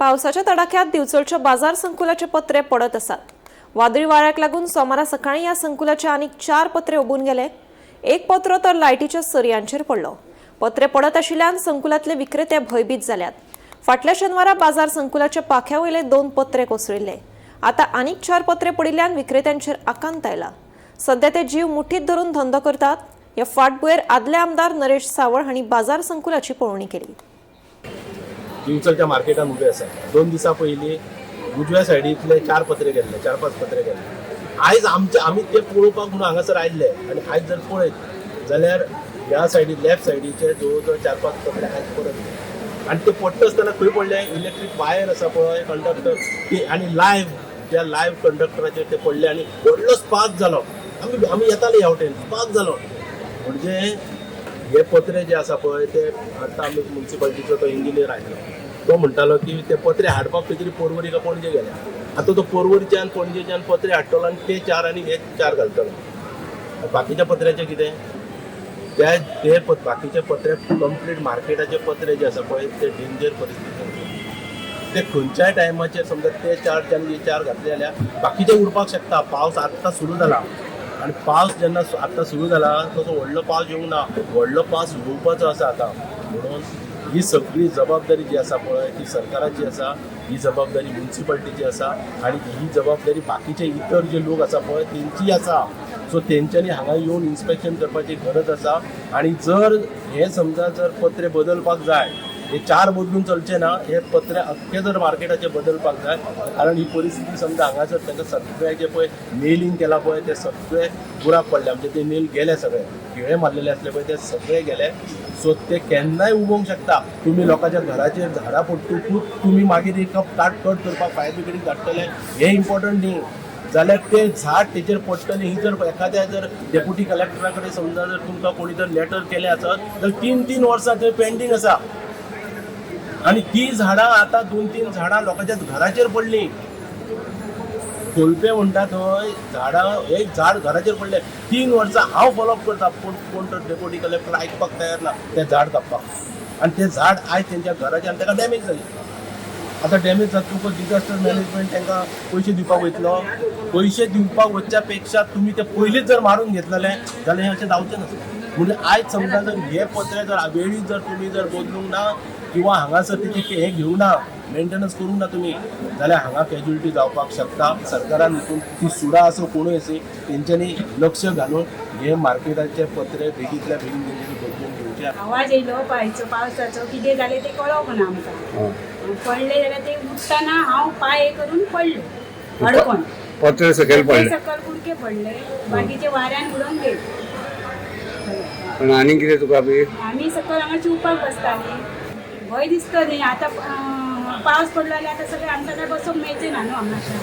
पावसाच्या तडाख्यात दिवचलच्या बाजार संकुलाचे पत्रे पडत असतात. वादळी वाऱ्याक लागून सोमारा सकाळी या संकुलाचे आनीक 4 पत्रे उबून गेले. एक पत्र तर लायटीच्या सरयांचेर पडलो. पत्रे पडत आशिल्ल्यान संकुलातले विक्रेते भयभीत जाल्यात. फाटल्या शेनवारा बाजार संकुलाच्या पाख्या वयले 2 पत्रे कोसळिल्ले. आता आनीक 4 पत्रे पडिल्ल्यान विक्रेत्यांचेर आकांत आयला. सध्या ते जीव मुठीत धरून धंदो करतात. ह्या फाटभुंयेर आदले आमदार नरेश सावळ हांणी बाजार संकुलाची पळोवणी केली. दिवचलच्या मार्केटान उबे आसा. 2 दिसा पयलीं उजव्या सायडीतले 4 पत्रे गेल्ले, 4-5 पत्रे गेल्ले. आयज आमी ते पळोवपाक म्हणून हांगासर आयिल्ले आनी आयज जर पळयत जाल्यार ह्या सायडी लेफ्ट सायडीचे जवळ 4-5 पत्रे आयज परत गेले. आनी ते पडटा आसतना खंय पडले, इलेक्ट्रीक वायर आसा पळय कंडक्टर ती आनी लायव्ह कंडक्टराचेर ते पडले आनी व्हडलो स्पार्क जालो. आमी येताले ह्या वटेन, स्पार्क जालो. म्हणजे हे पत्रे जे आसा पळय ते आतां आमी म्युन्सिपालिटीचो तो इंजिनियर आयलो, तो म्हणटालो की ते पत्रे हाडपाक खंय तरी पर्वरी काय पणजे गेले. आतां तो पर्वरीच्यान पणजेच्यान पत्रे हाडटलो आनी ते 4 आनी हे 4 घालतलो. बाकीच्या पत्र्याचें कितें? ते बाकीचे पत्रे कंप्लीट मार्केटाचे पत्रे जे आसा पळय ते डेंजर परिस्थितीन ते खंयच्याय टायमाचेर समजा ते 4 घातले जाल्यार बाकीचे उरपाक शकता. पावस आत्तां सुरू जाला आनी पावस जेन्ना आत्तां सुरू जाला तसो व्हडलो पावस येवंक ना, व्हडलो पावस येवपाचो आसा आतां. म्हणून ही सगळी जबाबदारी जी आसा पळय ती सरकाराची आसा, ही जबाबदारी म्युन्सिपालिटीची आसा आनी ही जबाबदारी बाकीचे इतर जे लोक आसा पळय तेंची आसा. सो तेंच्यांनी हांगा येवन इन्स्पेक्शन करपाची गरज आसा. आनी जर हे समजा जर पत्रे बदलपाक जाय, हे 4 बदलून चलचे ना, हे पत्रे अख्खे जर मार्केटाचे बदलपाक जाय. कारण ही परिस्थिती समजा हांगासर तांकां सगळे जे पळय नेलिंग केला पळय ते सगळे बुराक पडले. म्हणजे ते नेल गेले, सगळे खिळे मारलेले असले पळय ते सगळे गेले. सो ते केन्नाय उबोवंक शकता. तुम्ही लोकांच्या घराचेर झाडां पडटकूच तुम्ही मागीर एक कट करपाक फायर ब्रिगेडीक धाडटले हे इम्पॉर्टंट न्ही. जाल्यार ते झाड तेचेर पडटले. ही जर एखाद्या जर डेप्युटी कलेक्टरा कडेन समजा जर तुमकां कोणी जर लेटर केलें आसत तर 3-3 वर्सां थंय पेंडींग आसा. आनी ती झाडां आतां 2-3 झाडां लोकांच्या घराचेर पडलीं. कोलपे म्हणटा थंय झाडां एक झाड घराचेर पडलें. 3 वर्सां हांव फॉलोअप करता पूण कोण तर डेप्युटी कलेक्टर आयकपाक तयार ना तें झाड कापपाक. आनी तें झाड आयज तेंच्या घराचें आनी ताका डॅमेज जाली. आतां डॅमेज जातकच डिजास्टर मॅनेजमेंट तांकां पयशे दिवपाक वयतलो. पयशे दिवपाक वचच्या पेक्षा तुमी ते पयलींच जर मारून घेतलेले जाल्यार हें अशें जावचें नासलें. म्हणजे आयज समजा जर हे पत्रे जर वेळीच जर तुमी जर बदलूंक ना किंवा हांगासर तेचे हे घेवंक ना, मेंटेनन्स करूंक ना तुमी, जाल्यार हांगा कॅज्युलिटी जावपाक शकता. सरकारान हितून ती सुडा आसूं कोणूय आसी तेंच्यांनी लक्ष घालून हे मार्केटाचे पत्रे बेगींतल्या बेगीन तेंच्यांनी बदलून घेवचे. आवाज येयलो पावसाचो कितें जालें तें कळोंक ना आमकां. पडले जाल्यार ते उठताना हांव पांय करून पडले अडकोन. पत्रे सकयल पडले, सकल कुडके पडले, बाकीचे वाऱ्यान उडोवन गेले. पण आनी कितें तुका बी? आमी सकल हांगा चिवपाक बसतालीं. भंय दिसता न्ही. आतां पावस पडलो जाल्यार आतां सगळें आमकां काय बसूंक मेळचें ना न्हू हांगासर.